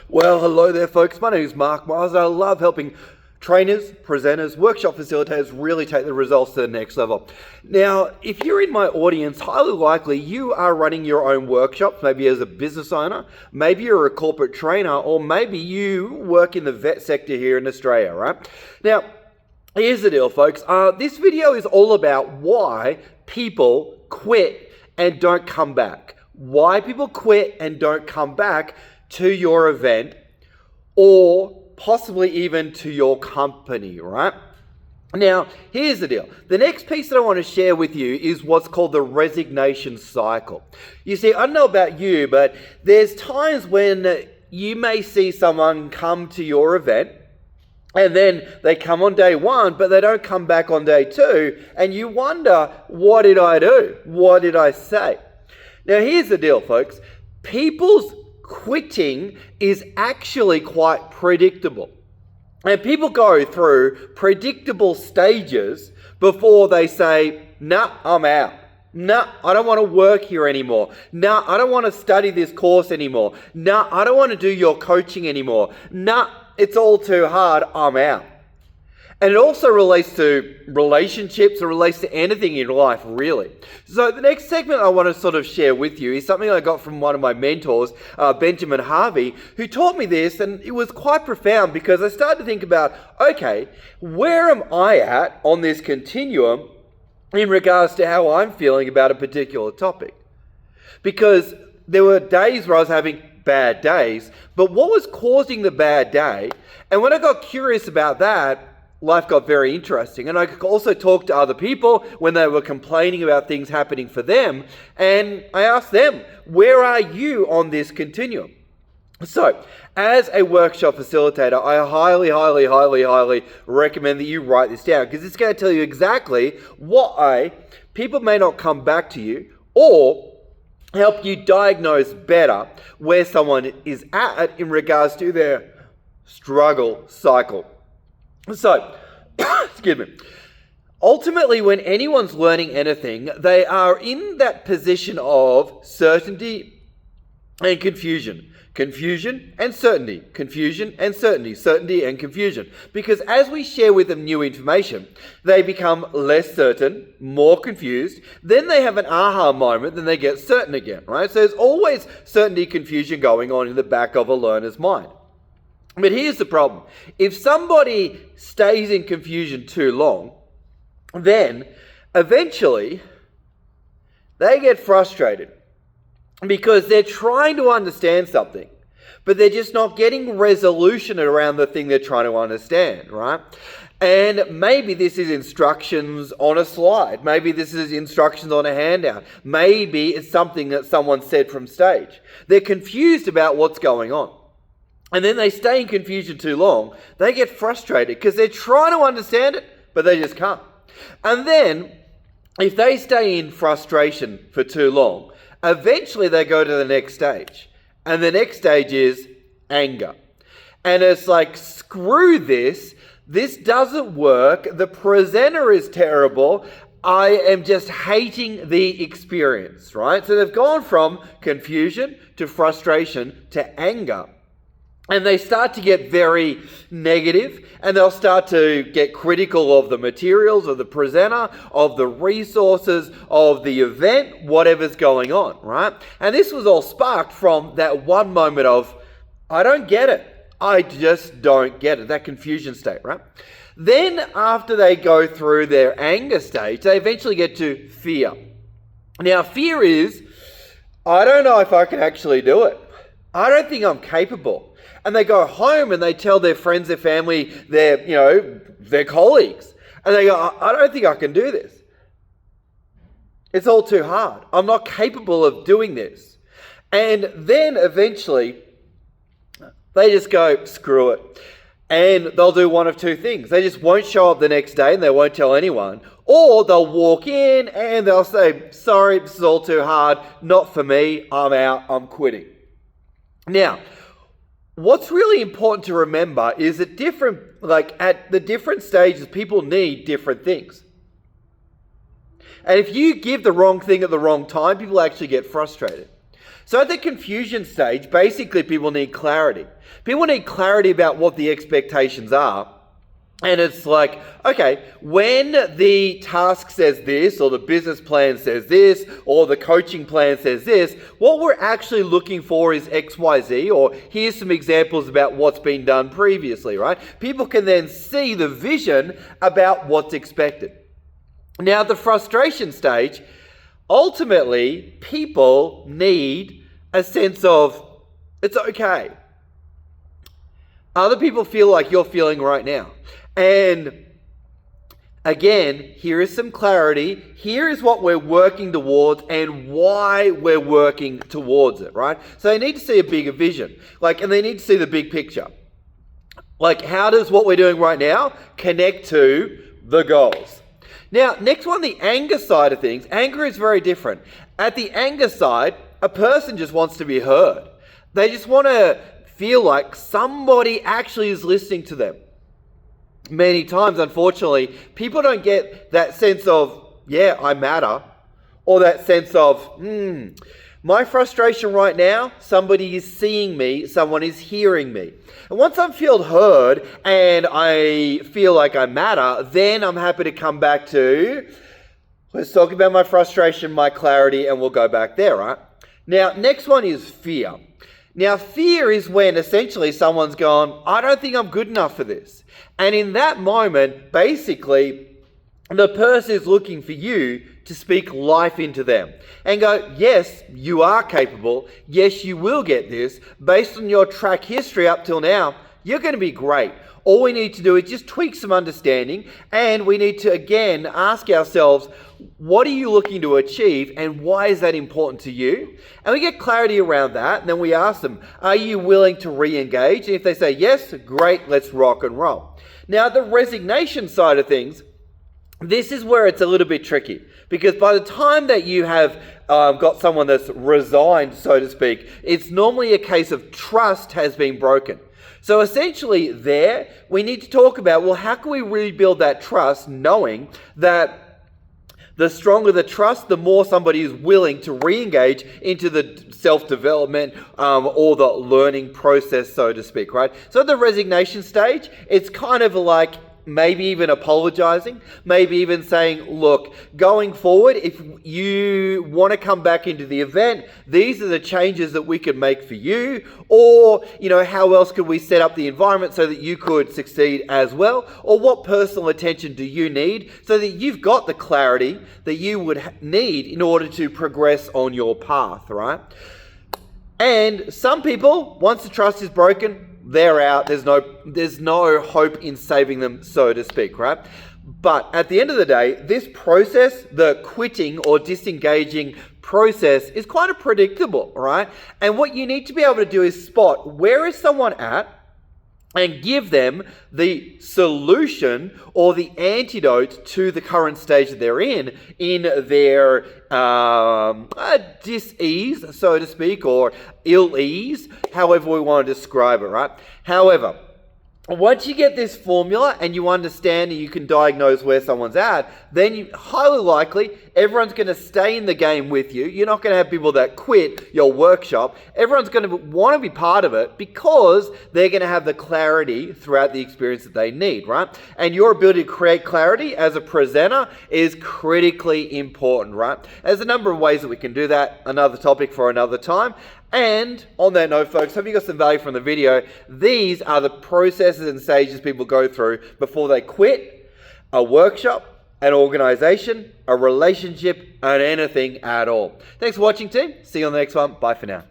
Well, hello there, folks. My name is Mark Miles. I love helping trainers, presenters, workshop facilitators really take the results to the next level. Now, if you're in my audience, highly likely you are running your own workshops, maybe as a business owner, maybe you're a corporate trainer, or maybe you work in the vet sector here in Australia, right? Now, here's the deal, folks. This video is all about why people quit and don't come back. Why people quit and don't come back to your event or possibly even to your company, right? Now, here's the deal. The next piece that I want to share with you is what's called the resignation cycle. You see, I don't know about you, but there's times when you may see someone come to your event and then they come on day one, but they don't come back on day two, and you wonder, what did I do? What did I say? Now, here's the deal, folks. People's quitting is actually quite predictable. And people go through predictable stages before they say, nah, I'm out. Nah, I don't want to work here anymore. Nah, I don't want to study this course anymore. Nah, I don't want to do your coaching anymore. Nah, it's all too hard. I'm out. And it also relates to relationships, it relates to anything in life, really. So the next segment I want to sort of share with you is something I got from one of my mentors, Benjamin Harvey, who taught me this, and it was quite profound because I started to think about, okay, where am I at on this continuum in regards to how I'm feeling about a particular topic? Because there were days where I was having bad days, but what was causing the bad day? And when I got curious about that, life got very interesting. And I could also talk to other people when they were complaining about things happening for them. And I asked them, where are you on this continuum? So, as a workshop facilitator, I highly recommend that you write this down, because it's going to tell you exactly why people may not come back to you, or help you diagnose better where someone is at in regards to their struggle cycle. So, excuse me. Ultimately, when anyone's learning anything, they are in that position of certainty and confusion. Confusion and certainty. Confusion and certainty. Certainty and confusion. Because as we share with them new information, they become less certain, more confused. Then they have an aha moment, then they get certain again, right? So there's always certainty, confusion going on in the back of a learner's mind. But here's the problem. If somebody stays in confusion too long, then eventually they get frustrated because they're trying to understand something, but they're just not getting resolution around the thing they're trying to understand, right? And maybe this is instructions on a slide. Maybe this is instructions on a handout. Maybe it's something that someone said from stage. They're confused about what's going on. And then they stay in confusion too long, they get frustrated because they're trying to understand it, but they just can't. And then, if they stay in frustration for too long, eventually they go to the next stage. And the next stage is anger. And it's like, screw this doesn't work, the presenter is terrible, I am just hating the experience, right? So they've gone from confusion to frustration to anger. And they start to get very negative, and they'll start to get critical of the materials, of the presenter, of the resources, of the event, whatever's going on, right? And this was all sparked from that one moment of, I don't get it. I just don't get it. That confusion state, right? Then after they go through their anger stage, they eventually get to fear. Now, fear is, I don't know if I can actually do it. I don't think I'm capable. And they go home and they tell their friends, their family, their colleagues. And they go, I don't think I can do this. It's all too hard. I'm not capable of doing this. And then eventually, they just go, screw it. And they'll do one of two things. They just won't show up the next day and they won't tell anyone. Or they'll walk in and they'll say, sorry, this is all too hard. Not for me. I'm out. I'm quitting. Now, what's really important to remember is that at the different stages, people need different things. And if you give the wrong thing at the wrong time, people actually get frustrated. So at the confusion stage, basically people need clarity. People need clarity about what the expectations are. And it's like, okay, when the task says this, or the business plan says this, or the coaching plan says this, what we're actually looking for is XYZ, or here's some examples about what's been done previously, right? People can then see the vision about what's expected. Now, the frustration stage, ultimately, people need a sense of, it's okay. Other people feel like you're feeling right now. And again, here is some clarity. Here is what we're working towards and why we're working towards it, right? So they need to see a bigger vision. And they need to see the big picture. How does what we're doing right now connect to the goals? Now, next one, the anger side of things. Anger is very different. At the anger side, a person just wants to be heard. They just want to feel like somebody actually is listening to them. Many times, unfortunately, people don't get that sense of, yeah, I matter, or that sense of, my frustration right now, somebody is seeing me, someone is hearing me. And once I feel heard and I feel like I matter, then I'm happy to come back to, let's talk about my frustration, my clarity, and we'll go back there, right? Now, next one is fear. Now, fear is when essentially someone's gone, I don't think I'm good enough for this. And in that moment, basically, the person is looking for you to speak life into them and go, yes, you are capable. Yes, you will get this. Based on your track history up till now, you're going to be great. All we need to do is just tweak some understanding, and we need to, again, ask ourselves, what are you looking to achieve and why is that important to you? And we get clarity around that, and then we ask them, are you willing to re-engage? And if they say yes, great, let's rock and roll. Now, the resignation side of things, this is where it's a little bit tricky, because by the time that you have got someone that's resigned, so to speak, it's normally a case of trust has been broken. So essentially there, we need to talk about, well, how can we rebuild that trust, knowing that the stronger the trust, the more somebody is willing to re-engage into the self-development or the learning process, so to speak, right? So at the resignation stage, it's kind of like maybe even apologizing, maybe even saying, look, going forward, if you want to come back into the event, these are the changes that we can make for you, or, how else could we set up the environment so that you could succeed as well, or what personal attention do you need so that you've got the clarity that you would need in order to progress on your path, right? And some people, once the trust is broken, they're out. There's no hope in saving them, so to speak, right? But at the end of the day, this process, the quitting or disengaging process, is kind of predictable, right? And what you need to be able to do is spot where is someone at and give them the solution or the antidote to the current stage that they're in their dis-ease, so to speak, or ill-ease, however we want to describe it, right? However, once you get this formula and you understand and you can diagnose where someone's at, then highly likely everyone's going to stay in the game with you. You're not going to have people that quit your workshop. Everyone's going to want to be part of it because they're going to have the clarity throughout the experience that they need, right? And your ability to create clarity as a presenter is critically important, right? There's a number of ways that we can do that. Another topic for another time. And on that note, folks, hope you got some value from the video. These are the processes and stages people go through before they quit a workshop, an organization, a relationship, and anything at all. Thanks for watching, team. See you on the next one. Bye for now.